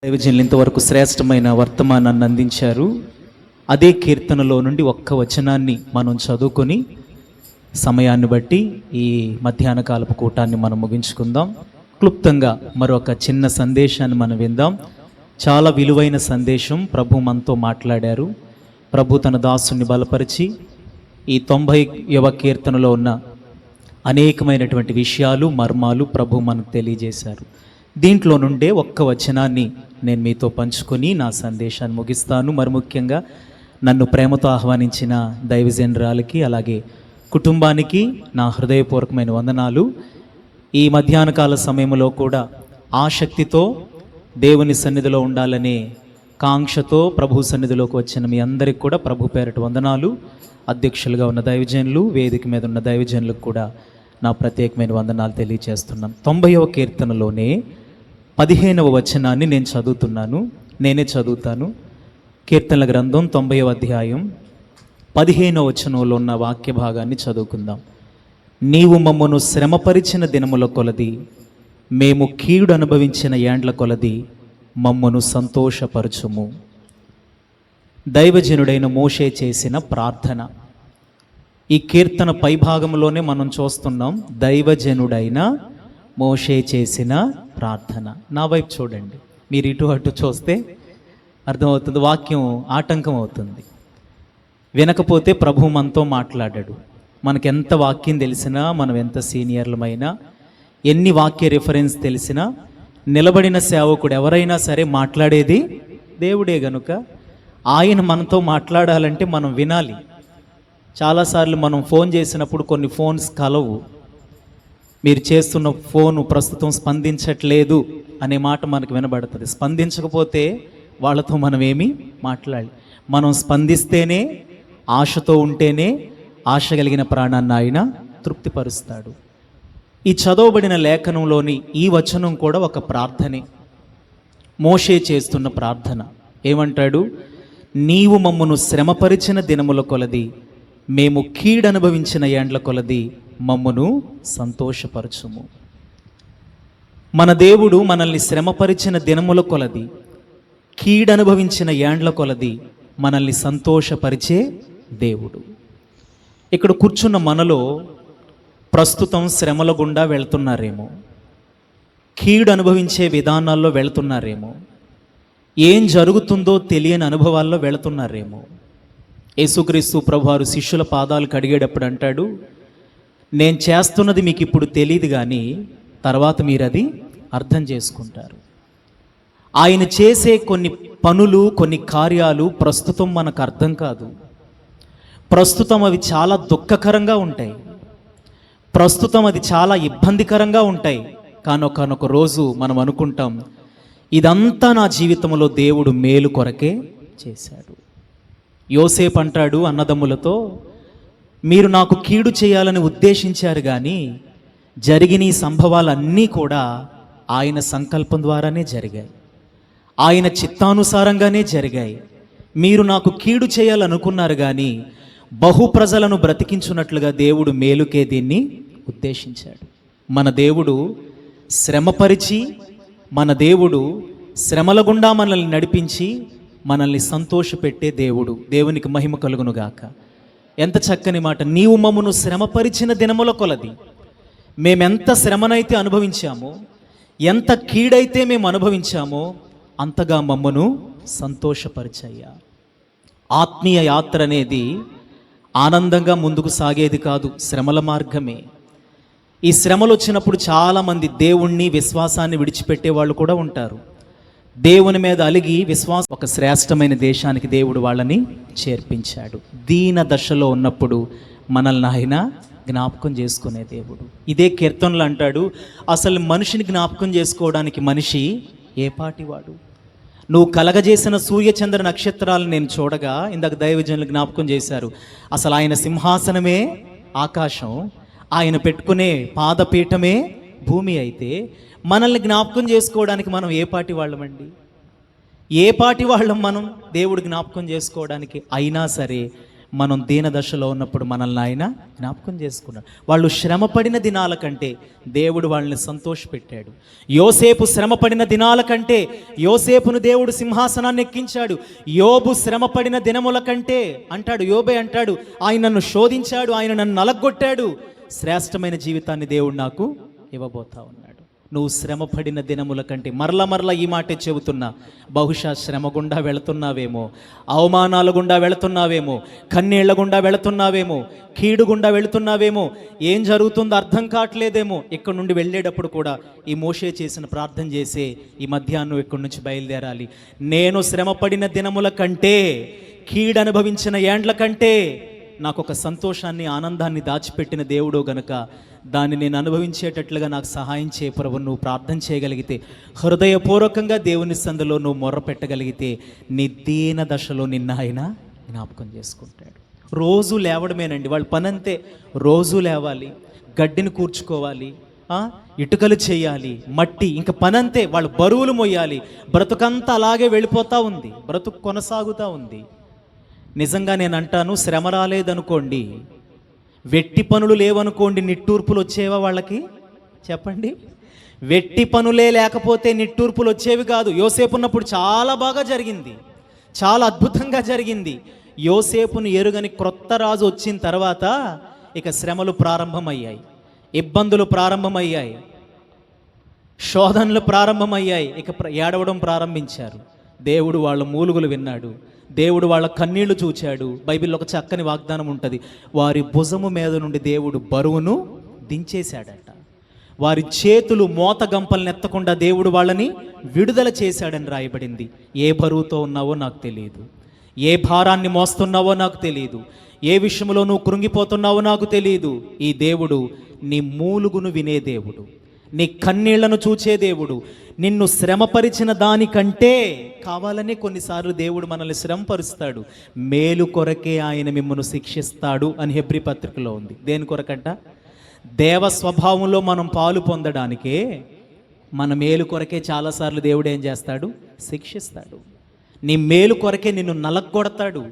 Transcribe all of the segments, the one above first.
దైవజనులు ఇంతవరకు శ్రేష్టమైన వర్తమానాన్ని అందించారు. అదే కీర్తనలో నుండి ఒక్క వచనాన్ని మనం చదువుకొని సమయాన్ని బట్టి ఈ మధ్యాహ్న కాలపు కూటాన్ని మనం ముగించుకుందాం. క్లుప్తంగా మరొక చిన్న సందేశాన్ని మనం విందాం. చాలా విలువైన సందేశం ప్రభు మనతో మాట్లాడారు. ప్రభు తన దాసుని బలపరిచి ఈ 90వ కీర్తనలో ఉన్న అనేకమైనటువంటి విషయాలు మర్మాలు ప్రభు మనకు తెలియజేశారు. దీంట్లో నుండే ఒక్క వచనాన్ని నేను మీతో పంచుకొని నా సందేశాన్ని ముగిస్తాను. మరి ముఖ్యంగా నన్ను ప్రేమతో ఆహ్వానించిన దైవజనరాలకి అలాగే కుటుంబానికి నా హృదయపూర్వకమైన వందనాలు. ఈ మధ్యాహ్న కాల సమయంలో కూడా ఆసక్తితో దేవుని సన్నిధిలో ఉండాలనే కాంక్షతో ప్రభు సన్నిధిలోకి వచ్చిన మీ అందరికి కూడా ప్రభు పేరట వందనాలు. అధ్యక్షులుగా ఉన్న దైవజనులు, వేదిక మీద ఉన్న దైవజనులకు కూడా నా ప్రత్యేకమైన వందనాలు తెలియజేస్తున్నాను. 90వ కీర్తనలోనే 15వ వచనాన్ని నేను చదువుతున్నాను. నేనే చదువుతాను. కీర్తనల గ్రంథం 90వ అధ్యాయం 15వ వచనంలో ఉన్న వాక్య భాగాన్ని చదువుకుందాం. నీవు మమ్మను శ్రమపరిచిన దినముల కొలది, మేము కీడు అనుభవించిన ఏండ్ల కొలది మమ్మను సంతోషపరచుము. దైవజనుడైన మోషే చేసిన ప్రార్థన. ఈ కీర్తన పైభాగంలోనే మనం చూస్తున్నాం. దైవజనుడైన మోషే చేసిన ప్రార్థన. నా వైపు చూడండి. మీరు ఇటు అటు చూస్తే అర్థమవుతుంది, వాక్యం ఆటంకం అవుతుంది. వినకపోతే ప్రభు మనతో మాట్లాడాడు. మనకెంత వాక్యం తెలిసినా, మనం ఎంత సీనియర్లమైనా, ఎన్ని వాక్య రిఫరెన్స్ తెలిసినా, నిలబడిన సేవకుడు ఎవరైనా సరే మాట్లాడేది దేవుడే గనుక ఆయన మనతో మాట్లాడాలంటే మనం వినాలి. చాలాసార్లు మనం ఫోన్ చేసినప్పుడు కొన్ని ఫోన్స్ కలవు. మీరు చేస్తున్న ఫోను ప్రస్తుతం స్పందించట్లేదు అనే మాట మనకు వినబడుతుంది. స్పందించకపోతే వాళ్ళతో మనం ఏమీ మాట్లాడాలి. మనం స్పందిస్తేనే, ఆశతో ఉంటేనే ఆశ కలిగిన ప్రాణాన్ని ఆయన తృప్తిపరుస్తాడు. ఈ చదవబడిన లేఖనంలోని ఈ వచనం కూడా ఒక ప్రార్థనే. మోషే చేస్తున్న ప్రార్థన ఏమంటాడు? నీవు మమ్మను శ్రమపరిచిన దినముల కొలది, మేము కీడనుభవించిన ఏండ్ల కొలది మమ్మను సంతోషపరచుము. మన దేవుడు మనల్ని శ్రమపరిచిన దినముల కొలది, కీడనుభవించిన ఏండ్ల కొలది మనల్ని సంతోషపరిచే దేవుడు. ఇక్కడ కూర్చున్న మనలో ప్రస్తుతం శ్రమల గుండా వెళ్తున్నారేమో, కీడు అనుభవించే విధానాల్లో వెళ్తున్నారేమో, ఏం జరుగుతుందో తెలియని అనుభవాల్లో వెళుతున్నారేమో. యేసుక్రీస్తు ప్రభువారు శిష్యుల పాదాలు కడిగేటప్పుడు అంటాడు, నేను చేస్తున్నది మీకు ఇప్పుడు తెలియదు, కానీ తర్వాత మీరు అది అర్థం చేసుకుంటారు. ఆయన చేసే కొన్ని పనులు, కొన్ని కార్యాలు ప్రస్తుతం మనకు అర్థం కాదు. ప్రస్తుతం అవి చాలా దుఃఖకరంగా ఉంటాయి. ప్రస్తుతం అది చాలా ఇబ్బందికరంగా ఉంటాయి. కానొక రోజు మనం అనుకుంటాం, ఇదంతా నా జీవితంలో దేవుడు మేలు కొరకే చేశాడు. యోసేపు అంటాడు అన్నదమ్ములతో, మీరు నాకు కీడు చేయాలని ఉద్దేశించారు, కానీ జరిగిన ఈ సంభవాలన్నీ కూడా ఆయన సంకల్పం ద్వారానే జరిగాయి, ఆయన చిత్తానుసారంగానే జరిగాయి. మీరు నాకు కీడు చేయాలనుకున్నారు, కానీ బహు ప్రజలను బ్రతికించున్నట్లుగా దేవుడు మేలుకే దీన్ని ఉద్దేశించాడు. మన దేవుడు శ్రమపరిచి, మన దేవుడు శ్రమల గుండా మనల్ని నడిపించి మనల్ని సంతోషపెట్టే దేవుడు. దేవునికి మహిమ కలుగునుగాక. ఎంత చక్కని మాట. నీవు మమ్మను శ్రమపరిచిన దినముల కొలది, మేమెంత శ్రమనైతే అనుభవించామో, ఎంత కీడైతే మేము అనుభవించామో అంతగా మమ్మను సంతోషపరిచయ్యా. ఆత్మీయ యాత్ర అనేది ఆనందంగా ముందుకు సాగేది కాదు, శ్రమల మార్గమే. ఈ శ్రమలు వచ్చినప్పుడు చాలామంది దేవుణ్ణి, విశ్వాసాన్ని విడిచిపెట్టే వాళ్ళు కూడా ఉంటారు. దేవుని మీద అలిగి విశ్వాసం, ఒక శ్రేష్టమైన దేశానికి దేవుడు వాళ్ళని చేర్పించాడు. దీన దశలో ఉన్నప్పుడు మనల్ని ఆయన జ్ఞాపకం చేసుకునే దేవుడు. ఇదే కీర్తనలు అంటాడు, అసలు మనిషిని జ్ఞాపకం చేసుకోవడానికి మనిషి ఏ పాటివాడు? నువ్వు కలగజేసిన సూర్యచంద్ర నక్షత్రాలను నేను చూడగా, ఇందాక దైవజనులు జ్ఞాపకం చేశారు, అసలు ఆయన సింహాసనమే ఆకాశం, ఆయన పెట్టుకునే పాదపీఠమే భూమి అయితే మనల్ని జ్ఞాపకం చేసుకోవడానికి మనం ఏ పాటి వాళ్ళమండి? ఏ పాటి వాళ్ళం మనం దేవుడు జ్ఞాపకం చేసుకోవడానికి? అయినా సరే మనం దీన దశలో ఉన్నప్పుడు మనల్ని ఆయన జ్ఞాపకం చేసుకున్నాడు. వాళ్ళు శ్రమపడిన దినాల కంటే దేవుడు వాళ్ళని సంతోషపెట్టాడు. యోసేపు శ్రమపడిన దినాల కంటే యోసేపును దేవుడు సింహాసనాన్ని ఎక్కించాడు. యోబు శ్రమపడిన దినముల కంటే అంటాడు, యోబే అంటాడు, ఆయన నన్ను శోధించాడు, ఆయన నన్ను నలగొట్టాడు, శ్రేష్టమైన జీవితాన్ని దేవుడు నాకు ఇవ్వబోతా ఉన్నాడు. నువ్వు శ్రమపడిన దినముల కంటే, మరల ఈ మాటే చెబుతున్నా, బహుశా శ్రమ గుండా వెళుతున్నావేమో, అవమానాల గుండా వెళుతున్నావేమో, కన్నీళ్ల గుండా వెళుతున్నావేమో, కీడు గుండా వెళుతున్నావేమో, ఏం జరుగుతుందో అర్థం కావట్లేదేమో. ఇక్కడ నుండి వెళ్ళేటప్పుడు కూడా ఈ మోషే చేసిన ప్రార్థన చేసే ఈ మధ్యాహ్నం ఇక్కడి నుంచి బయలుదేరాలి. నేను శ్రమపడిన దినముల కంటే, కీడు అనుభవించిన ఏండ్ల కంటే నాకు ఒక సంతోషాన్ని, ఆనందాన్ని దాచిపెట్టిన దేవుడు గనుక దాన్ని నేను అనుభవించేటట్లుగా నాకు సహాయం చేయ ప్రభు. నువ్వు ప్రార్థన చేయగలిగితే, హృదయపూర్వకంగా దేవుని సందులో నువ్వు మొర్ర పెట్టగలిగితే, నీ దీన దశలో నిన్న ఆయన జ్ఞాపకం చేసుకుంటాడు. రోజు లేవడమేనండి వాళ్ళ పనంతే. రోజు లేవాలి, గడ్డిని కూర్చుకోవాలి, ఇటుకలు చేయాలి, మట్టి, ఇంకా పనంతే. వాళ్ళు బరువులు మొయ్యాలి. బ్రతుకంతా అలాగే వెళ్ళిపోతూ ఉంది, బ్రతుకు కొనసాగుతూ ఉంది. నిజంగా నేను అంటాను, శ్రమ రాలేదనుకోండి, వెట్టి పనులు లేవనుకోండి, నిట్టూర్పులు వచ్చేవా వాళ్ళకి? చెప్పండి. వెట్టి పనులే లేకపోతే నిట్టూర్పులు వచ్చేవి కాదు. యోసేపు ఉన్నప్పుడు చాలా బాగా జరిగింది, చాలా అద్భుతంగా జరిగింది. యోసేపును ఎరుగని క్రొత్త రాజు వచ్చిన తర్వాత ఇక శ్రమలు ప్రారంభమయ్యాయి, ఇబ్బందులు ప్రారంభమయ్యాయి, శోధనలు ప్రారంభమయ్యాయి. ఇక ఏడవడం ప్రారంభించారు. దేవుడు వాళ్ళ మూలుగులు విన్నాడు, దేవుడు వాళ్ళ కన్నీళ్లు చూచాడు. బైబిల్లో ఒక చక్కని వాగ్దానం ఉంటుంది, వారి భుజము మీద నుండి దేవుడు బరువును దించేశాడట. వారి చేతులు మోత గంపలను ఎత్తకుండా దేవుడు వాళ్ళని విడుదల చేశాడని రాయబడింది. ఏ బరువుతో ఉన్నావో నాకు తెలియదు, ఏ భారాన్ని మోస్తున్నావో నాకు తెలియదు, ఏ విషయంలో నువ్వు కృంగిపోతున్నావో నాకు తెలియదు. ఈ దేవుడు నీ మూలుగును వినే దేవుడు, నీ కన్నీళ్లను చూచే దేవుడు. నిన్ను శ్రమపరిచిన దానికంటే కావాలనే కొన్నిసార్లు దేవుడు మనల్ని శ్రమపరుస్తాడు. మేలు కొరకే ఆయన మిమ్మల్ని శిక్షిస్తాడు అని హెబ్రీ పత్రికలో ఉంది. దేని కొరకంట? దేవ స్వభావంలో మనం పాలు పొందడానికే, మన మేలు కొరకే చాలాసార్లు దేవుడు ఏం చేస్తాడు? శిక్షిస్తాడు. నీ మేలు కొరకే నిన్ను నలగొడతాడు.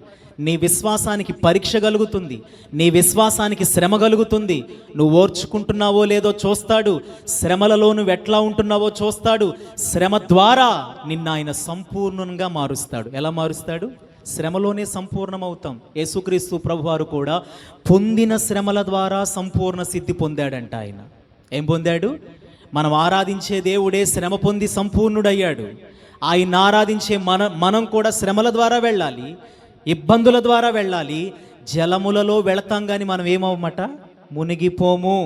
నీ విశ్వాసానికి పరీక్ష కలుగుతుంది, నీ విశ్వాసానికి శ్రమ కలుగుతుంది. నువ్వు ఓర్చుకుంటున్నావో లేదో చూస్తాడు, శ్రమలలో నువ్వు ఎట్లా ఉంటున్నావో చూస్తాడు. శ్రమ ద్వారా నిన్ను ఆయన సంపూర్ణంగా మారుస్తాడు. ఎలా మారుస్తాడు? శ్రమలోనే సంపూర్ణమవుతాం. యేసుక్రీస్తు ప్రభువారు కూడా పొందిన శ్రమల ద్వారా సంపూర్ణ సిద్ధి పొందాడంట. ఆయన ఏం పొందాడు? మనం ఆరాధించే దేవుడే శ్రమ పొంది సంపూర్ణుడయ్యాడు. ఆయన ఆరాధించే మనం కూడా శ్రమల ద్వారా వెళ్ళాలి, ఇబ్బందుల ద్వారా వెళ్ళాలి. జలములలో వెళతాం కానీ మనం ఏమవమాట? మునిగిపోము.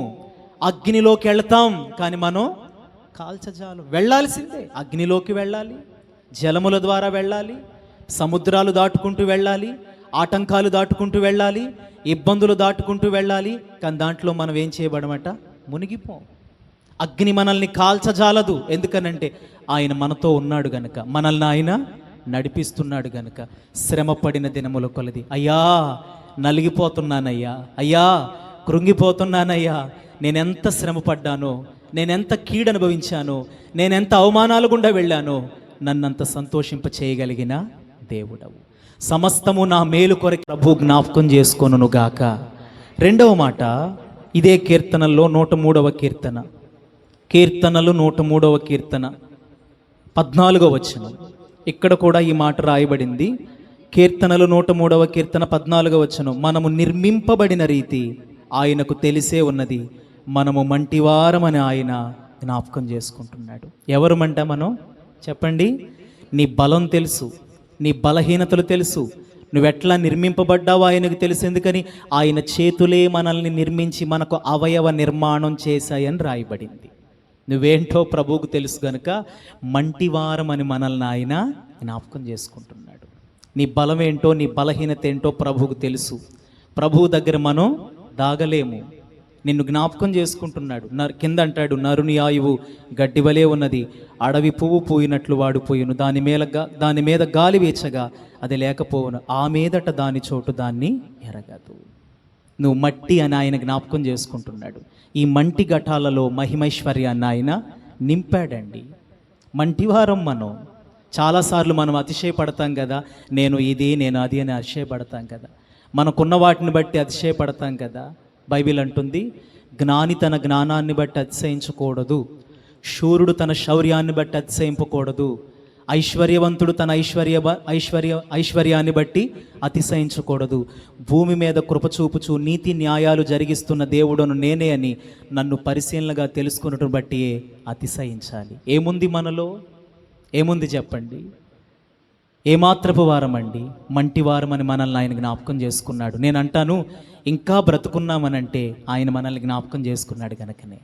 అగ్నిలోకి వెళతాం కానీ మనం కాల్చజాలు. వెళ్ళాల్సిందే, అగ్నిలోకి వెళ్ళాలి, జలముల ద్వారా వెళ్ళాలి, సముద్రాలు దాటుకుంటూ వెళ్ళాలి, ఆటంకాలు దాటుకుంటూ వెళ్ళాలి, ఇబ్బందులు దాటుకుంటూ వెళ్ళాలి. కానీ దాంట్లో మనం ఏం చేయబడమట? మునిగిపోం. అగ్ని మనల్ని కాల్చజాలదు. ఎందుకనంటే ఆయన మనతో ఉన్నాడు గనుక, మనల్ని ఆయన నడిపిస్తున్నాడు గనుక. శ్రమపడిన దినముల కొలది, అయ్యా నలిగిపోతున్నానయ్యా, అయ్యా కృంగిపోతున్నానయ్యా, నేనెంత శ్రమపడ్డానో, నేనెంత కీడు అనుభవించానో, నేనెంత అవమానాలు గుండా వెళ్ళానో, నన్నంత సంతోషింప చేయగలిగిన దేవుడవు. సమస్తము నా మేలు కొరకు ప్రభు జ్ఞాపకం చేసుకొనును గాక. రెండవ మాట ఇదే కీర్తనల్లో 103వ కీర్తన, కీర్తనలు 103వ కీర్తన 14వ వచనం. ఇక్కడ కూడా ఈ మాట రాయబడింది. కీర్తనలు 103వ కీర్తన 14వ వచనం. మనము నిర్మింపబడిన రీతి ఆయనకు తెలిసే ఉన్నది, మనము మంటివారమని ఆయన జ్ఞాపకం చేసుకుంటున్నాడు. ఎవరు మంట మనం? చెప్పండి. నీ బలం తెలుసు, నీ బలహీనతలు తెలుసు, నువ్వెట్లా నిర్మింపబడ్డావో ఆయనకు తెలుసు. ఎందుకని? ఆయన చేతులే మనల్ని నిర్మించి మనకు అవయవ నిర్మాణం చేశాయని రాయబడింది. నువ్వేంటో ప్రభువుకు తెలుసు గనుక మంటివారం అని మనల్ని ఆయన జ్ఞాపకం చేసుకుంటున్నాడు. నీ బలం ఏంటో, నీ బలహీనత ఏంటో ప్రభువుకు తెలుసు. ప్రభువు దగ్గర మనం దాగలేము. నిన్ను జ్ఞాపకం చేసుకుంటున్నాడు. కింద అంటాడు, నరుని ఆయువు గడ్డివలే ఉన్నది, అడవి పువ్వు పూయినట్లు వాడిపోయిను, దాని మీద గాలి వీచగా అది లేకపోవును, ఆ మీదట దాని చోటు దాన్ని ఎరగదు. నువ్వు మట్టి అని ఆయన జ్ఞాపకం చేసుకుంటున్నాడు. ఈ మంటి ఘటాలలో మహిమైశ్వర్యాన్ని ఆయన నింపాడండి. మంటివారం మనం. చాలాసార్లు మనం అతిశయపడతాం కదా, నేను ఇది నేను అది అని అతిశయపడతాం కదా. మనకున్న వాటిని బట్టి అతిశయపడతాం కదా. బైబిల్ అంటుంది, జ్ఞాని తన జ్ఞానాన్ని బట్టి అతిశయించకూడదు, శూరుడు తన శౌర్యాన్ని బట్టి అతిశయింపకూడదు, ఐశ్వర్యవంతుడు తన ఐశ్వర్యాన్ని బట్టి అతిశయించకూడదు. భూమి మీద కృపచూపుచు నీతి న్యాయాలు జరిగిస్తున్న దేవుడును నేనే అని నన్ను పరిశీలనగా తెలుసుకున్నట్టు బట్టి అతిశయించాలి. ఏముంది మనలో? ఏముంది చెప్పండి? ఏమాత్రపు వారమండి, మంటివారమని మనల్ని ఆయన జ్ఞాపకం చేసుకున్నాడు. నేను అంటాను, ఇంకా బ్రతుకున్నామనంటే ఆయన మనల్ని జ్ఞాపకం చేసుకున్నాడు కనుకనే.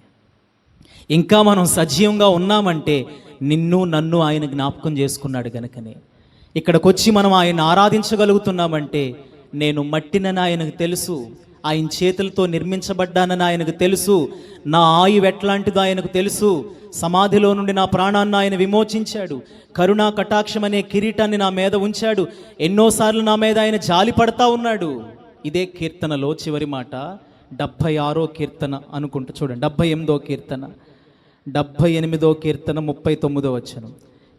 ఇంకా మనం సజీవంగా ఉన్నామంటే నిన్ను నన్ను ఆయన జ్ఞాపకం చేసుకున్నాడు కనుకనే. ఇక్కడికి వచ్చి మనం ఆయన ఆరాధించగలుగుతున్నామంటే నేను మట్టినని ఆయనకు తెలుసు, ఆయన చేతులతో నిర్మించబడ్డానని ఆయనకు తెలుసు, నా ఆయువు ఎట్లాంటిదో ఆయనకు తెలుసు, సమాధిలో నుండి నా ప్రాణాన్ని ఆయన విమోచించాడు, కరుణా కటాక్షం అనే కిరీటాన్ని నా మీద ఉంచాడు, ఎన్నోసార్లు నా మీద ఆయన జాలి పడతా ఉన్నాడు. ఇదే కీర్తనలో చివరి మాట, 76వ కీర్తన అనుకుంటా చూడండి, 78వ కీర్తన, 78వ కీర్తన 39వ వచనం.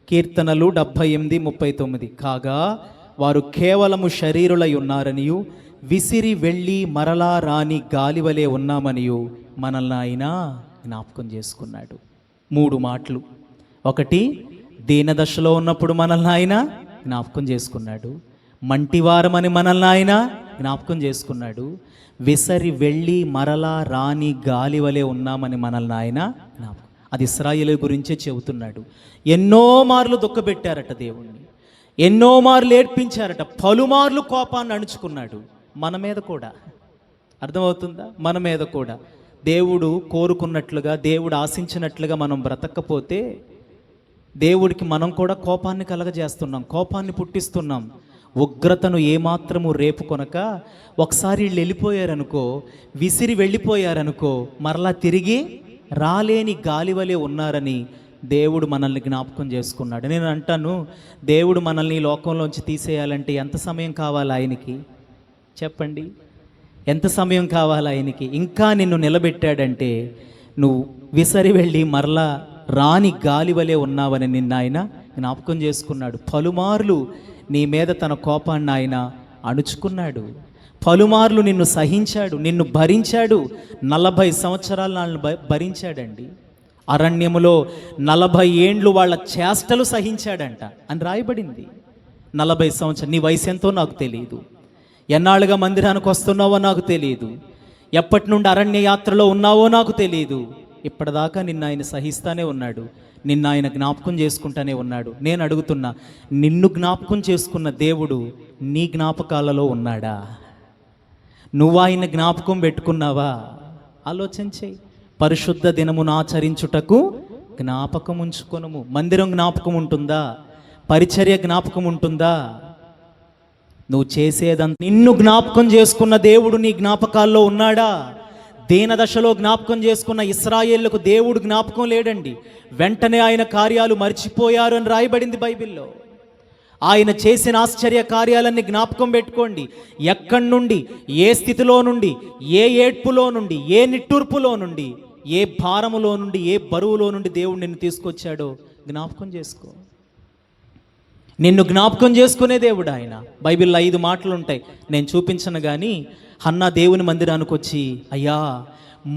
కీర్తనలు 78, 39. కాగా వారు కేవలము శరీరులై ఉన్నారనియు విసిరి వెళ్ళి మరలా రాని గాలివలే ఉన్నామనియు మనల్ని ఆయన జ్ఞాపకం చేసుకున్నాడు. 3 మాటలు. ఒకటి, దీనదశలో ఉన్నప్పుడు మనల్ని ఆయన జ్ఞాపకం చేసుకున్నాడు. మంటివారమని మనల్ని ఆయన జ్ఞాపకం చేసుకున్నాడు. విసరి వెళ్ళి మరలా రాని గాలివలే ఉన్నామని మనల్ని ఆయన జ్ఞాపకం. అది ఇశ్రాయేలు గురించే చెబుతున్నాడు. ఎన్నో మార్లు దుఃఖపెట్టారట దేవుణ్ణి, ఎన్నో మార్లు ఏడ్పించారట, పలుమార్లు కోపాన్ని అణుచుకున్నాడు. మన మీద కూడా, అర్థమవుతుందా? మన మీద కూడా దేవుడు కోరుకున్నట్లుగా, దేవుడు ఆశించినట్లుగా మనం బ్రతకపోతే దేవుడికి మనం కూడా కోపాన్ని కలగజేస్తున్నాం, కోపాన్ని పుట్టిస్తున్నాం. ఉగ్రతను ఏమాత్రము రేపు కొనక ఒకసారి వీళ్ళు వెళ్ళిపోయారనుకో, విసిరి వెళ్ళిపోయారనుకో, మరలా తిరిగి రాలేని గాలివలే ఉన్నారని దేవుడు మనల్ని జ్ఞాపకం చేసుకున్నాడు. నేను అంటాను, దేవుడు మనల్ని ఈ లోకంలోంచి తీసేయాలంటే ఎంత సమయం కావాలి ఆయనకి? చెప్పండి, ఎంత సమయం కావాలి ఆయనకి? ఇంకా నిన్ను నిలబెట్టాడంటే నువ్వు విసరి వెళ్ళి మరలా రాని గాలివలే ఉన్నావని నిన్న ఆయన జ్ఞాపకం చేసుకున్నాడు. పలుమార్లు నీ మీద తన కోపాన్ని ఆయన అణుచుకున్నాడు. పలుమార్లు నిన్ను సహించాడు, నిన్ను భరించాడు. 40 సంవత్సరాలు వాళ్ళని భరించాడండి. అరణ్యములో 40 ఏండ్లు వాళ్ళ చేష్టలు సహించాడంట అని రాయబడింది. 40 సంవత్సరాలు. నీ వయసు ఎంతో నాకు తెలియదు, ఎన్నాళ్ళుగా మందిరానికి వస్తున్నావో నాకు తెలియదు, ఎప్పటి నుండి అరణ్య యాత్రలో ఉన్నావో నాకు తెలియదు. ఇప్పటిదాకా నిన్ను ఆయన సహిస్తానే ఉన్నాడు, నిన్ను ఆయన జ్ఞాపకం చేసుకుంటానే ఉన్నాడు. నేను అడుగుతున్నా, నిన్ను జ్ఞాపకం చేసుకున్న దేవుడు నీ జ్ఞాపకాలలో ఉన్నాడా? నువ్వు ఆయన జ్ఞాపకం పెట్టుకున్నావా? ఆలోచన చెయ్యి. పరిశుద్ధ దినమును ఆచరించుటకు జ్ఞాపకం ఉంచుకొనుము. మందిరం జ్ఞాపకం ఉంటుందా? పరిచర్య జ్ఞాపకం ఉంటుందా? నువ్వు చేసేదంతా నిన్ను జ్ఞాపకం చేసుకున్న దేవుడు నీ జ్ఞాపకాల్లో ఉన్నాడా? దీనదశలో జ్ఞాపకం చేసుకున్న ఇశ్రాయేళ్లకు దేవుడు జ్ఞాపకం లేడండి. వెంటనే ఆయన కార్యాలు మర్చిపోయారు అని రాయబడింది బైబిల్లో. ఆయన చేసిన ఆశ్చర్య కార్యాలన్నీ జ్ఞాపకం పెట్టుకోండి. ఎక్కడి నుండి, ఏ స్థితిలో నుండి, ఏ ఏడ్పులో నుండి, ఏ నిట్టూర్పులో నుండి, ఏ భారములో నుండి, ఏ బరువులో నుండి దేవుడు నిన్ను తీసుకొచ్చాడో జ్ఞాపకం చేసుకో. నిన్ను జ్ఞాపకం చేసుకునే దేవుడు ఆయన. బైబిల్లో 5 మాటలు ఉంటాయి, నేను చూపించను కానీ. హన్నా దేవుని మందిరానికి వచ్చి, అయ్యా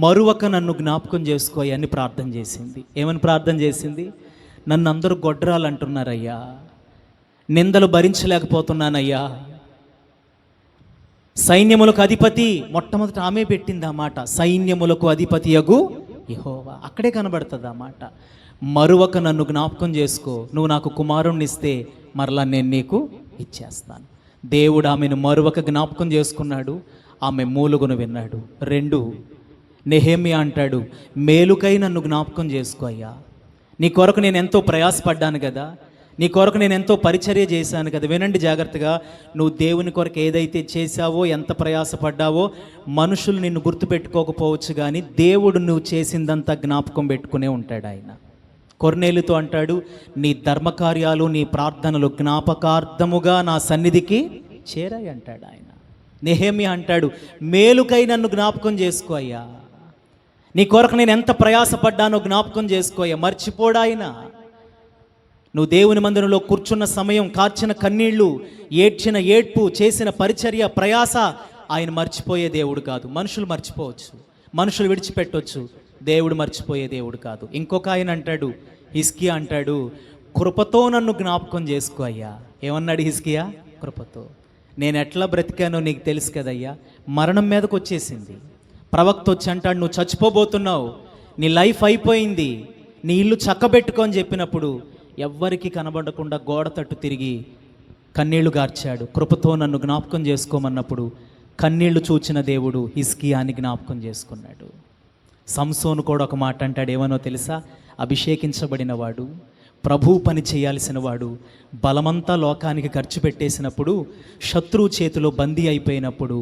మరువక నన్ను జ్ఞాపకం చేసుకో అని ప్రార్థన చేసింది. ఏమని ప్రార్థన చేసింది? నన్ను అందరూ గొడ్రాలు అంటున్నారయ్యా, నిందలు భరించలేకపోతున్నానయ్యా. సైన్యములకు అధిపతి, మొట్టమొదట ఆమె పెట్టింది ఆ మాట, సైన్యములకు అధిపతియగు యెహోవా. అక్కడే కనబడుతుంది ఆ మాట. మరువక నన్ను జ్ఞాపకం చేసుకో, నువ్వు నాకు కుమారుణ్ణి ఇస్తే మరలా నేను నీకు ఇచ్చేస్తాను. దేవుడు ఆమెను మరువక జ్ఞాపకం చేసుకున్నాడు, ఆమె మూలుగును విన్నాడు. 2, నెహెమ్యా అంటాడు, మేలుకై నన్ను జ్ఞాపకం చేసుకో అయ్యా, నీ కొరకు నేను ఎంతో ప్రయాసపడ్డాను కదా, నీ కొరకు నేను ఎంతో పరిచర్య చేశాను కదా. వినండి జాగ్రత్తగా, నువ్వు దేవుని కొరకు ఏదైతే చేశావో, ఎంత ప్రయాసపడ్డావో, మనుషులు నిన్ను గుర్తుపెట్టుకోకపోవచ్చు కానీ దేవుడు నువ్వు చేసిందంతా జ్ఞాపకం పెట్టుకునే ఉంటాడు ఆయన. కొర్నేలుతో అంటాడు, నీ ధర్మకార్యాలు, నీ ప్రార్థనలు జ్ఞాపకార్థముగా నా సన్నిధికి చేరాయి అంటాడు ఆయన. నెహెమ్యా అంటాడు, మేలుకై నన్ను జ్ఞాపకం చేసుకో అయ్యా, నీ కొరకు నేను ఎంత ప్రయాసపడ్డానో జ్ఞాపకం చేసుకో అయ్యా. మర్చిపోడాయన. నువ్వు దేవుని మందిరంలో కూర్చున్న సమయం, కార్చిన కన్నీళ్లు, ఏడ్చిన ఏడ్పు, చేసిన పరిచర్య, ప్రయాస ఆయన మర్చిపోయే దేవుడు కాదు. మనుషులు మర్చిపోవచ్చు, మనుషులు విడిచిపెట్టవచ్చు, దేవుడు మర్చిపోయే దేవుడు కాదు. ఇంకొక ఆయన అంటాడు, హిజ్కియా అంటాడు, కృపతో నన్ను జ్ఞాపకం చేసుకో అయ్యా. ఏమన్నాడు హిజ్కియా? కృపతో. నేను ఎట్లా బ్రతికానో నీకు తెలుసు కదయ్యా. మరణం మీదకి వచ్చేసింది. ప్రవక్త వచ్చి అంటాడు, నువ్వు చచ్చిపోబోతున్నావు, నీ లైఫ్ అయిపోయింది, నీ ఇల్లు చక్కబెట్టుకో అని చెప్పినప్పుడు ఎవ్వరికి కనబడకుండా గోడ తట్టు తిరిగి కన్నీళ్లు గార్చాడు. కృపతో నన్ను జ్ఞాపకం చేసుకోమన్నప్పుడు కన్నీళ్లు చూచిన దేవుడు హిజ్కియాని జ్ఞాపకం చేసుకున్నాడు. సంసోను కూడా ఒక మాట అంటాడు, ఏమనో తెలుసా? అభిషేకించబడిన వాడు, ప్రభు పని చేయాల్సిన వాడు, బలమంతా లోకానికి ఖర్చు పెట్టేసినప్పుడు, శత్రువు చేతిలో బందీ అయిపోయినప్పుడు,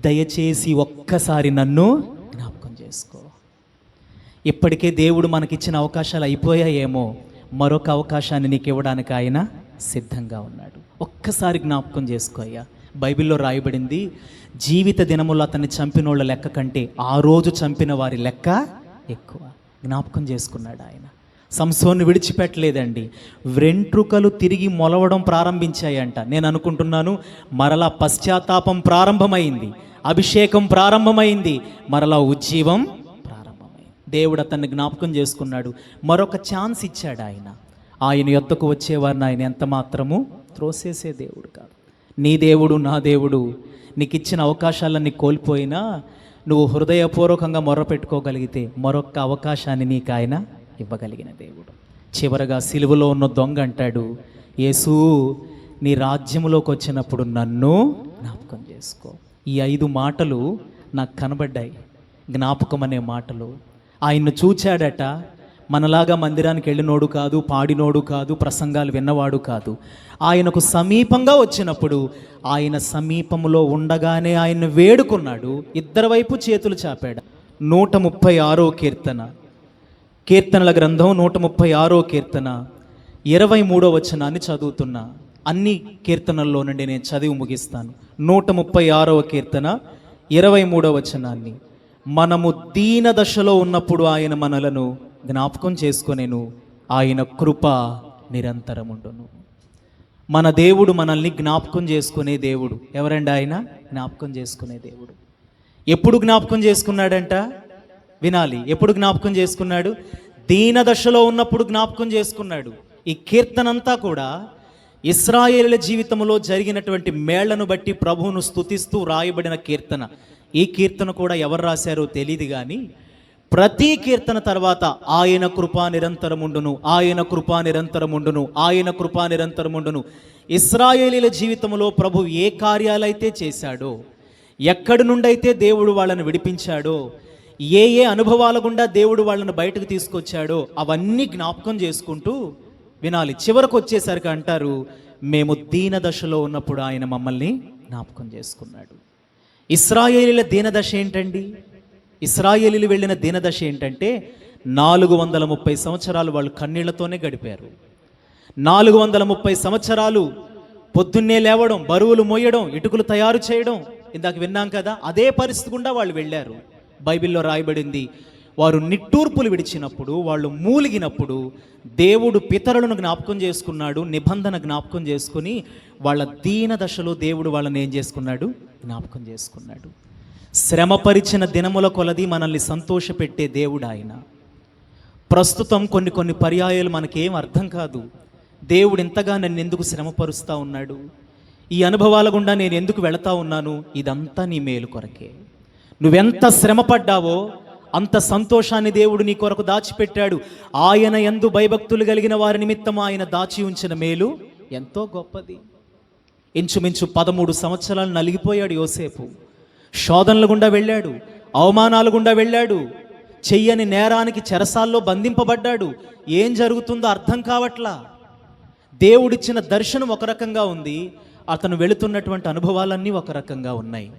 దయచేసి ఒక్కసారి నన్ను జ్ఞాపకం చేసుకో. ఇప్పటికే దేవుడు మనకిచ్చిన అవకాశాలు అయిపోయాయేమో, మరొక అవకాశాన్ని నీకు ఇవ్వడానికి ఆయన సిద్ధంగా ఉన్నాడు. ఒక్కసారి జ్ఞాపకం చేసుకో అయ్యా. బైబిల్లో రాయబడింది, జీవిత దినములో అతన్ని చంపినోళ్ళ లెక్క కంటే ఆ రోజు చంపిన వారి లెక్క ఎక్కువ. జ్ఞాపకం చేసుకున్నాడు ఆయన. సంసోన్ని విడిచిపెట్టలేదండి. వెంట్రుకలు తిరిగి మొలవడం ప్రారంభించాయంట. నేను అనుకుంటున్నాను మరలా పశ్చాత్తాపం ప్రారంభమైంది, అభిషేకం ప్రారంభమైంది, మరలా ఉజ్జీవం ప్రారంభమైంది. దేవుడు అతన్ని జ్ఞాపకం చేసుకున్నాడు. మరొక ఛాన్స్ ఇచ్చాడు ఆయన. ఆయన యొద్దకు వచ్చేవారిని ఆయన ఎంత మాత్రము త్రోసేసే దేవుడు కాదు. నీ దేవుడు, నా దేవుడు నీకు ఇచ్చిన అవకాశాలన్నీ కోల్పోయినా నువ్వు హృదయపూర్వకంగా మొర్రపెట్టుకోగలిగితే మరొక అవకాశాన్ని నీకు ఆయన ఇవ్వగలిగిన దేవుడు. చివరగా సిలువలో ఉన్న దొంగ అంటాడు, యేసు నీ రాజ్యములోకి వచ్చినప్పుడు నన్ను జ్ఞాపకం చేసుకో. ఈ 5 మాటలు నాకు కనబడ్డాయి, జ్ఞాపకం అనే మాటలు. ఆయన్ను చూచాడట. మనలాగా మందిరానికి వెళ్ళినోడు కాదు, పాడినోడు కాదు, ప్రసంగాలు విన్నవాడు కాదు. ఆయనకు సమీపంగా వచ్చినప్పుడు ఆయన సమీపంలో ఉండగానే ఆయన్ని వేడుకున్నాడు. ఇద్దరి వైపు చేతులు చాపాడు. 136వ కీర్తన, కీర్తనల గ్రంథం 136వ కీర్తన 23వ వచనాన్ని చదువుతున్నా. అన్ని కీర్తనల్లో నుండి నేను చదివి ముగిస్తాను. 136వ కీర్తన 23వ వచనాన్ని, మనము దీన దశలో ఉన్నప్పుడు ఆయన మనలను జ్ఞాపకం చేసుకొనేను, ఆయన కృప నిరంతరముండును. మన దేవుడు మనల్ని జ్ఞాపకం చేసుకునే దేవుడు. ఎవరండి ఆయన? జ్ఞాపకం చేసుకునే దేవుడు. ఎప్పుడు జ్ఞాపకం చేసుకున్నాడంట? వినాలి. ఎప్పుడు జ్ఞాపకం చేసుకున్నాడు? దీన దశలో ఉన్నప్పుడు జ్ఞాపకం చేసుకున్నాడు. ఈ కీర్తనంతా కూడా ఇశ్రాయేలుల జీవితంలో జరిగినటువంటి మేళ్లను బట్టి ప్రభువును స్తుతిస్తూ రాయబడిన కీర్తన. ఈ కీర్తన కూడా ఎవరు రాశారో తెలియదు, కానీ ప్రతి కీర్తన తర్వాత ఆయన కృపా నిరంతరముండును, ఆయన కృపా నిరంతరముండును, ఆయన కృపా నిరంతరముండును. ఇశ్రాయేలీల జీవితంలో ప్రభు ఏ కార్యాలైతే చేశాడో, ఎక్కడి నుండైతే దేవుడు వాళ్ళని విడిపించాడో, ఏ ఏ అనుభవాల గుండా దేవుడు వాళ్ళని బయటకు తీసుకొచ్చాడో అవన్నీ జ్ఞాపకం చేసుకుంటూ వినాలి. చివరకు వచ్చేసరికి అంటారు, మేము దీన దశలో ఉన్నప్పుడు ఆయన మమ్మల్ని జ్ఞాపకం చేసుకున్నాడు. ఇశ్రాయేలీల దీనదశ ఏంటండి? ఇశ్రాయేలీలు వెళ్ళిన దీనదశ ఏంటంటే 430 సంవత్సరాలు వాళ్ళు కన్నీళ్లతోనే గడిపారు. 430 సంవత్సరాలు పొద్దున్నే లేవడం, బరువులు మోయడం, ఇటుకలు తయారు చేయడం, ఇందాక విన్నాం కదా, అదే పరిస్థితి గుండా వాళ్ళు వెళ్ళారు. బైబిల్లో రాయబడింది, వారు నిట్టూర్పులు విడిచినప్పుడు, వాళ్ళు మూలిగినప్పుడు దేవుడు పితరులను జ్ఞాపకం చేసుకున్నాడు, నిబంధన జ్ఞాపకం చేసుకుని వాళ్ళ దీన దశలో దేవుడు వాళ్ళని ఏం చేసుకున్నాడు? జ్ఞాపకం చేసుకున్నాడు. శ్రమపరిచిన దినముల కొలది మనల్ని సంతోషపెట్టే దేవుడు ఆయన. ప్రస్తుతం కొన్ని పర్యాయాలు మనకేం అర్థం కాదు. దేవుడు ఇంతగా నన్ను ఎందుకు శ్రమపరుస్తూ ఉన్నాడు, ఈ అనుభవాల గుండా నేను ఎందుకు వెళతా ఉన్నాను? ఇదంతా నీ మేలు కొరకే. నువ్వెంత శ్రమపడ్డావో అంత సంతోషాన్ని దేవుడు నీ కొరకు దాచిపెట్టాడు. ఆయన యందు భయభక్తులు కలిగిన వారి నిమిత్తం ఆయన దాచి ఉంచిన మేలు ఎంతో గొప్పది. ఇంచుమించు 13 సంవత్సరాలు నలిగిపోయాడు యోసేపు. శోధనల గుండా వెళ్ళాడు, అవమానాల గుండా వెళ్ళాడు, చెయ్యని నేరానికి చెరసాల్లో బంధింపబడ్డాడు. ఏం జరుగుతుందో అర్థం కావట్లా. దేవుడిచ్చిన దర్శనం ఒక రకంగా ఉంది, అతను వెళుతున్నటువంటి అనుభవాలన్నీ ఒక రకంగా ఉన్నాయి.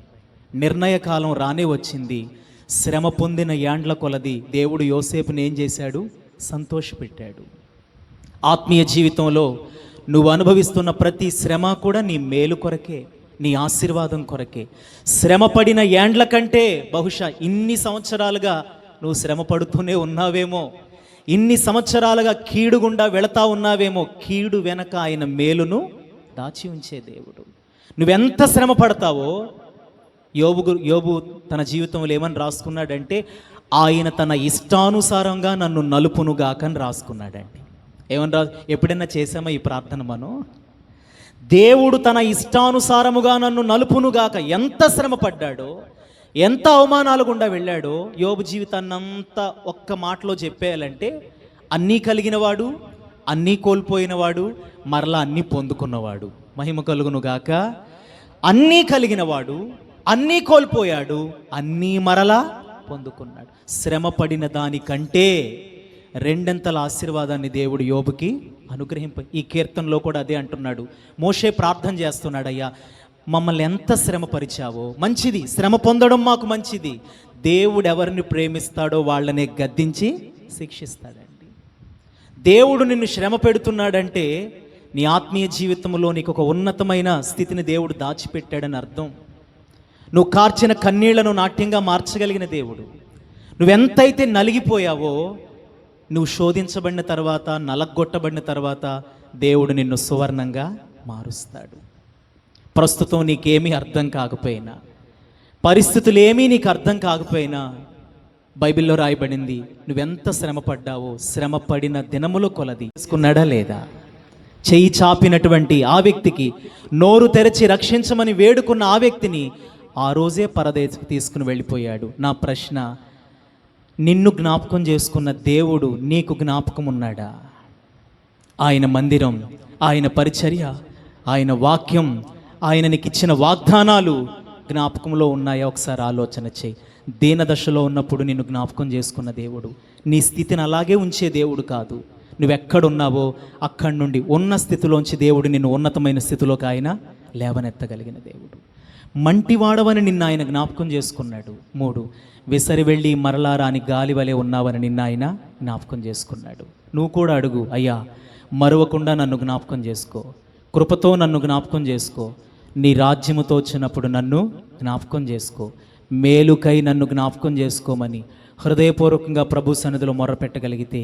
నిర్ణయకాలం రానే వచ్చింది. శ్రమ పొందిన యాండ్ల కొలది దేవుడు యోసేపుని ఏం చేశాడు? సంతోషపెట్టాడు. ఆత్మీయ జీవితంలో నువ్వు అనుభవిస్తున్న ప్రతి శ్రమ కూడా నీ మేలు కొరకే, నీ ఆశీర్వాదం కొరకే. శ్రమ పడిన యాండ్ల కంటే బహుశా ఇన్ని సంవత్సరాలుగా నువ్వు శ్రమ పడుతూనే ఉన్నావేమో. ఇన్ని సంవత్సరాలుగా కీడు గుండా వెళతా ఉన్నావేమో, కీడు వెనక ఆయన మేలును దాచి ఉంచే దేవుడు. నువ్వెంత శ్రమ పడతావో, యోబు తన జీవితంలో ఏమని రాసుకున్నాడంటే, ఆయన తన ఇష్టానుసారంగా నన్ను నలుపునుగాక అని రాసుకున్నాడండి. ఏమని ఎప్పుడైనా చేసామా ఈ ప్రార్థన మనం? దేవుడు తన ఇష్టానుసారముగా నన్ను నలుపునుగాక. ఎంత శ్రమ పడ్డాడో, ఎంత అవమానాలు గుండా వెళ్ళాడో యోబు జీవితాన్నంతా ఒక్క మాటలో చెప్పేయాలంటే, అన్నీ కలిగినవాడు, అన్నీ కోల్పోయినవాడు, మరలా అన్నీ పొందుకున్నవాడు. మహిమ కలుగునుగాక. అన్నీ కలిగినవాడు, అన్నీ కోల్పోయాడు, అన్నీ మరలా పొందుకున్నాడు. శ్రమ పడిన దానికంటే రెండంతల ఆశీర్వాదాన్ని దేవుడు యోబుకి ఈ కీర్తనలో కూడా అదే అంటున్నాడు. మోషే ప్రార్థన చేస్తున్నాడు, అయ్యా మమ్మల్ని ఎంత శ్రమ పరిచావో, మంచిది, శ్రమ పొందడం మాకు మంచిది. దేవుడు ఎవరిని ప్రేమిస్తాడో వాళ్ళనే గద్దించి శిక్షిస్తాడండి. దేవుడు నిన్ను శ్రమ పెడుతున్నాడంటే నీ ఆత్మీయ జీవితంలో నీకు ఒక ఉన్నతమైన స్థితిని దేవుడు దాచిపెట్టాడని అర్థం. నువ్వు కార్చిన కన్నీళ్లను నాట్యంగా మార్చగలిగిన దేవుడు. నువ్వెంతైతే నలిగిపోయావో, నువ్వు శోధించబడిన తర్వాత, నలగొట్టబడిన తర్వాత దేవుడు నిన్ను సువర్ణంగా మారుస్తాడు. ప్రస్తుతం నీకేమీ అర్థం కాకపోయినా, పరిస్థితులు ఏమీ నీకు అర్థం కాకపోయినా, బైబిల్లో రాయబడింది, నువ్వెంత శ్రమ పడ్డావో శ్రమ పడిన దినముల కొలది తీసుకున్నాడా లేదా? చెయ్యి చాపినటువంటి ఆ వ్యక్తికి, నోరు తెరచి రక్షించమని వేడుకున్న ఆ వ్యక్తిని ఆ రోజే పరదేశకు తీసుకుని వెళ్ళిపోయాడు. నా ప్రశ్న, నిన్ను జ్ఞాపకం చేసుకున్న దేవుడు నీకు జ్ఞాపకం ఉన్నాడా? ఆయన మందిరం, ఆయన పరిచర్య, ఆయన వాక్యం, ఆయన నీకు ఇచ్చిన వాగ్దానాలు జ్ఞాపకంలో ఉన్నాయా? ఒకసారి ఆలోచన చేయి. దీనదశలో ఉన్నప్పుడు నిన్ను జ్ఞాపకం చేసుకున్న దేవుడు నీ స్థితిని అలాగే ఉంచే దేవుడు కాదు. నువ్వెక్కడున్నావో అక్కడి నుండి ఉన్న స్థితిలోంచి దేవుడు నిన్ను ఉన్నతమైన స్థితిలోకి ఆయన లేవనెత్తగలిగిన దేవుడు. మంటివాడవని నిన్న ఆయన జ్ఞాపకం చేసుకున్నాడు. 3, విసరి వెళ్ళి మరలా రాని గాలి వలె ఉన్నావని నిన్న ఆయన జ్ఞాపకం చేసుకున్నాడు. నువ్వు కూడా అడుగు, అయ్యా మరువకుండా నన్ను జ్ఞాపకం చేసుకో, కృపతో నన్ను జ్ఞాపకం చేసుకో, నీ రాజ్యముతో వచ్చినప్పుడు నన్ను జ్ఞాపకం చేసుకో, మేలుకై నన్ను జ్ఞాపకం చేసుకోమని హృదయపూర్వకంగా ప్రభు సన్నిధిలో మొర్రపెట్టగలిగితే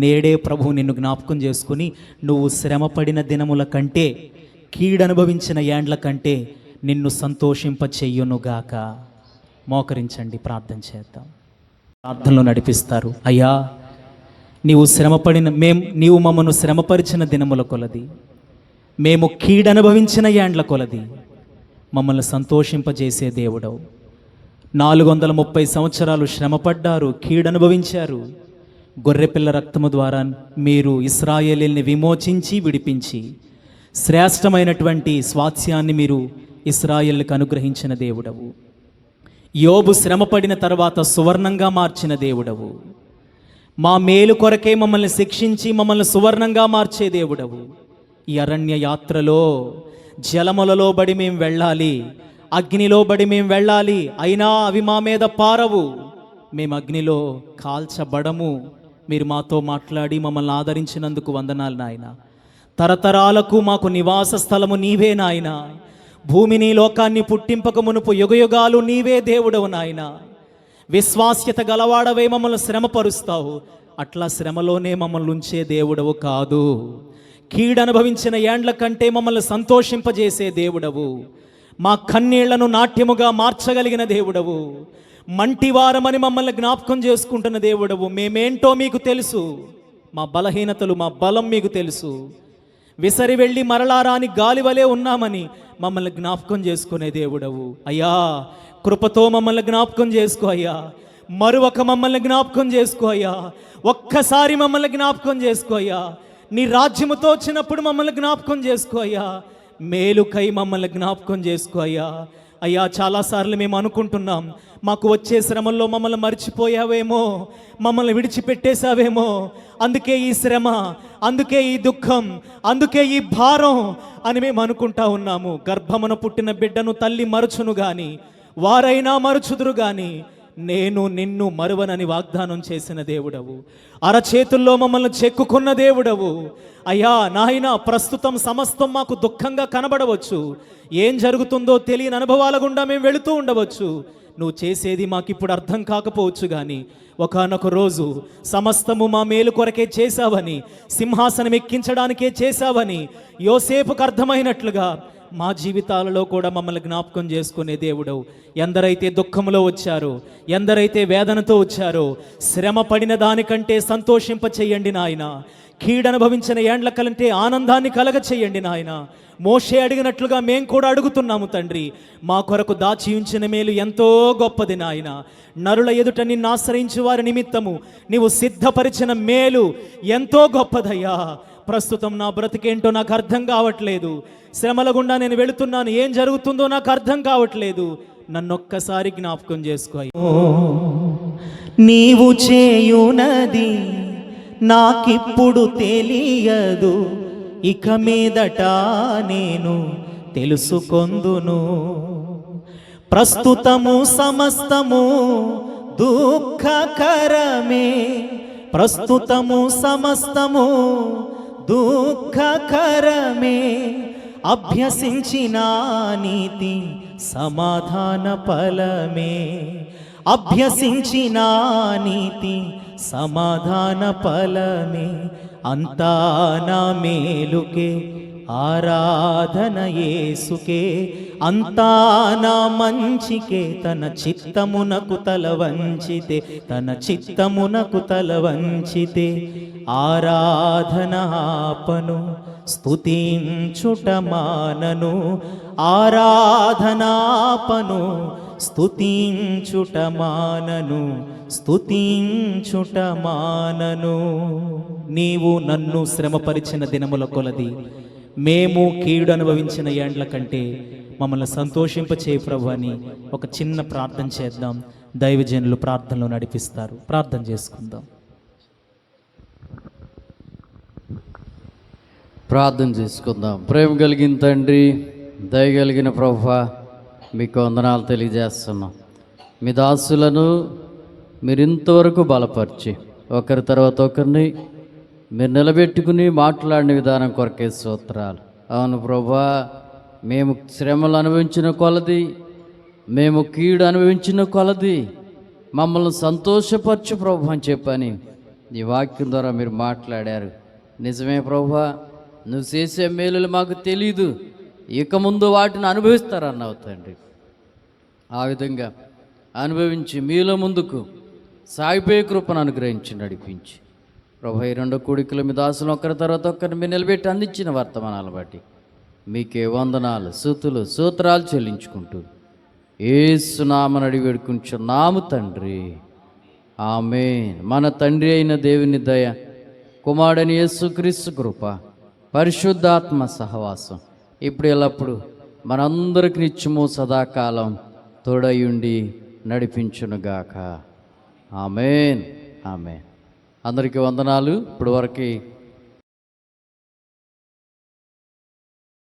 నేడే ప్రభు నిన్ను జ్ఞాపకం చేసుకుని, నువ్వు శ్రమపడిన దినముల కంటే, కీడనుభవించిన ఏండ్ల కంటే నిన్ను సంతోషింప చెయ్యునుగాక. మోకరించండి, ప్రార్థన చేద్దాం. ప్రార్థనలో నడిపిస్తారు. అయ్యా నీవు మమ్మను శ్రమపరిచిన దినముల కొలది, మేము కీడనుభవించిన ఏండ్ల కొలది మమ్మల్ని సంతోషింపజేసే దేవుడవు. 430 సంవత్సరాలు శ్రమపడ్డారు, కీడనుభవించారు. గొర్రెపిల్ల రక్తము ద్వారా మీరు ఇశ్రాయేలీల్ని విమోచించి విడిపించి శ్రేష్టమైనటువంటి స్వాస్యాన్ని మీరు ఇశ్రాయేలుకు అనుగ్రహించిన దేవుడవు. యోబు శ్రమపడిన తర్వాత సువర్ణంగా మార్చిన దేవుడవు. మా మేలు కొరకే మమ్మల్ని శిక్షించి మమ్మల్ని సువర్ణంగా మార్చే దేవుడవు. ఈ అరణ్య యాత్రలో జలములలో బడి మేము వెళ్ళాలి, అగ్నిలో బడి మేము వెళ్ళాలి, అయినా అవి మా మీద పారవు, మేము అగ్నిలో కాల్చబడము. మీరు మాతో మాట్లాడి మమ్మల్ని ఆదరించినందుకు వందనాలు నాయన. తరతరాలకు మాకు నివాస స్థలము నీవే నాయన. భూమిని లోకాన్ని పుట్టింపక మునుపు యుగయుగాలు నీవే దేవుడవు నాయన. విశ్వాస్యత గలవాడవే మమ్మల్ని శ్రమపరుస్తావు, అట్లా శ్రమలోనే మమ్మల్ని ఉంచే దేవుడవు కాదు. కీడనుభవించిన ఏండ్ల కంటే మమ్మల్ని సంతోషింపజేసే దేవుడవు. మా కన్నీళ్లను నాట్యముగా మార్చగలిగిన దేవుడవు. మంటివారమని మమ్మల్ని జ్ఞాపకం చేసుకుంటున్న దేవుడవు. మేమేంటో మీకు తెలుసు, మా బలహీనతలు, మా బలం మీకు తెలుసు. విసరి వెళ్ళి మరలా రాని గాలి వలె ఉన్నామని మమ్మల్ని జ్ఞాపకం చేసుకునే దేవుడవు. అయ్యా కృపతో మమ్మల్ని జ్ఞాపకం చేసుకో అయ్యా. మరొక మమ్మల్ని జ్ఞాపకం చేసుకో అయ్యా. ఒక్కసారి మమ్మల్ని జ్ఞాపకం చేసుకో అయ్యా. నీ రాజ్యముతో వచ్చినప్పుడు మమ్మల్ని జ్ఞాపకం చేసుకో అయ్యా. మేలుకై మమ్మల్ని జ్ఞాపకం చేసుకో అయ్యా. అయ్యా చాలాసార్లు మేము అనుకుంటున్నాం, మాకు వచ్చే శ్రమల్లో మమ్మల్ని మర్చిపోయావేమో, మమ్మల్ని విడిచిపెట్టేశావేమో, అందుకే ఈ శ్రమ, అందుకే ఈ దుఃఖం, అందుకే ఈ భారం అని మేము అనుకుంటా ఉన్నాము. గర్భమున పుట్టిన బిడ్డను తల్లి మరచును గాని, వారైనా మరచుదురు గాని నేను నిన్ను మరువనని వాగ్దానం చేసిన దేవుడవు. అరచేతుల్లో మమ్మల్ని చెక్కుకున్న దేవుడవు. అయ్యా నాయన, ప్రస్తుతం సమస్తం మాకు దుఃఖంగా కనబడవచ్చు, ఏం జరుగుతుందో తెలియని అనుభవాల గుండా మేము వెళుతూ ఉండవచ్చు. నువ్వు చేసేది మాకిప్పుడు అర్థం కాకపోవచ్చు కానీ ఒకానొక రోజు సమస్తము మా మేలు కొరకే చేశావని, సింహాసనం ఎక్కించడానికే చేశావని యోసేపుకు అర్థమైనట్లుగా మా జీవితాలలో కూడా మమ్మల్ని జ్ఞాపకం చేసుకునే దేవుడవు. ఎందరైతే దుఃఖంలో వచ్చారో, ఎందరైతే వేదనతో వచ్చారో, శ్రమ పడిన దానికంటే సంతోషింప చెయ్యండి నాయన. కీడనుభవించిన ఏండ్ల కంటే ఆనందాన్ని కలగ చెయ్యండి నాయన. మోషే అడిగినట్లుగా మేము కూడా అడుగుతున్నాము తండ్రి. మా కొరకు దాచి ఉంచిన మేలు ఎంతో గొప్పది నాయన. నరుల ఎదుట నిన్ను ఆశ్రయించు వారి నిమిత్తము నీవు సిద్ధపరిచిన మేలు ఎంతో గొప్పదయ్యా. ప్రస్తుతం నా బ్రతికేంటో నాకు అర్థం కావట్లేదు. శ్రమల గుండా నేను వెళుతున్నాను, ఏం జరుగుతుందో నాకు అర్థం కావట్లేదు. నన్నొక్కసారి జ్ఞాపకం చేసుకో. నీవు చేయునది నాకిప్పుడు తెలియదు, ఇక మీదట నేను తెలుసుకొందును. ప్రస్తుతము సమస్తము దుఃఖకరమే, ప్రస్తుతము సమస్తము దుఃఖకరమే. అభ్యసించిన నీతి సమాధాన ఫలమే, అభ్యసించిన నీతి సమాధాన ఫలమే. అంతా నా మేలుకే ఆరాధన యేసుకే, అంతా నా మంచికే. తన చిత్తమునకు తల వంచితే, తన చిత్తమునకు తల వంచితే ఆరాధన ఆపను, స్తుతించుట మానను. ఆరాధనాపను, స్తుతించుట మానను, స్తుతించుట మానను. నీవు నన్ను శ్రమపరిచిన దినముల కొలది మేము కీడు అనుభవించిన ఏండ్ల కంటే మమ్మల్ని సంతోషింపచేయ ప్రభు అని ఒక చిన్న ప్రార్థన చేద్దాం. దైవజనులు ప్రార్థనలో నడిపిస్తారు. ప్రార్థన చేసుకుందాం. ప్రార్థన చేసుకుందాం. ప్రేమ కలిగిన తండ్రి, దయ కలిగిన ప్రభువా, మీకు వందనాలు తెలియజేస్తున్నాం. మీ దాసులను మీరు ఇంతవరకు బలపరిచి ఒకరి తర్వాత ఒకరిని మీరు నిలబెట్టుకుని మాట్లాడిన విధానం కొరకే స్తోత్రాలు. అవును ప్రభువా, మేము శ్రమలు అనుభవించిన కొలది, మేము కీడు అనుభవించిన కొలది మమ్మల్ని సంతోషపరచు ప్రభు అని చెప్పని ఈ వాక్యం ద్వారా మీరు మాట్లాడారు. నిజమే ప్రభువా, నువ్వు చేసే మేలులు మాకు తెలీదు, ఇక ముందు వాటిని అనుభవిస్తారన్నావు తండ్రి. ఆ విధంగా అనుభవించి మీలో ముందుకు సాగిపోయే కృపను అనుగ్రహించి నడిపించి ప్రభు, ఈ రెండో కూడికల మీ దాసులు ఒకరి తర్వాత ఒకరిని మీరు నిలబెట్టి అందించిన వర్తమానాలు బట్టి మీకే వందనాలు, స్తుతులు, స్తోత్రాలు చెల్లించుకుంటూ యేసు నామమున అడిగి వేడుకుంటున్నాము తండ్రి, ఆమేన్. మన తండ్రి అయిన దేవుని దయ, కుమారుడైన యేసుక్రీస్తు కృప, పరిశుద్ధాత్మ సహవాసం ఇప్పుడు ఎల్లప్పుడు మనందరికి నిత్యము సదాకాలం తోడయుండి నడిపించునుగాక. ఆమేన్, ఆమేన్. అందరికీ వందనాలు. ఇప్పుడు వరకు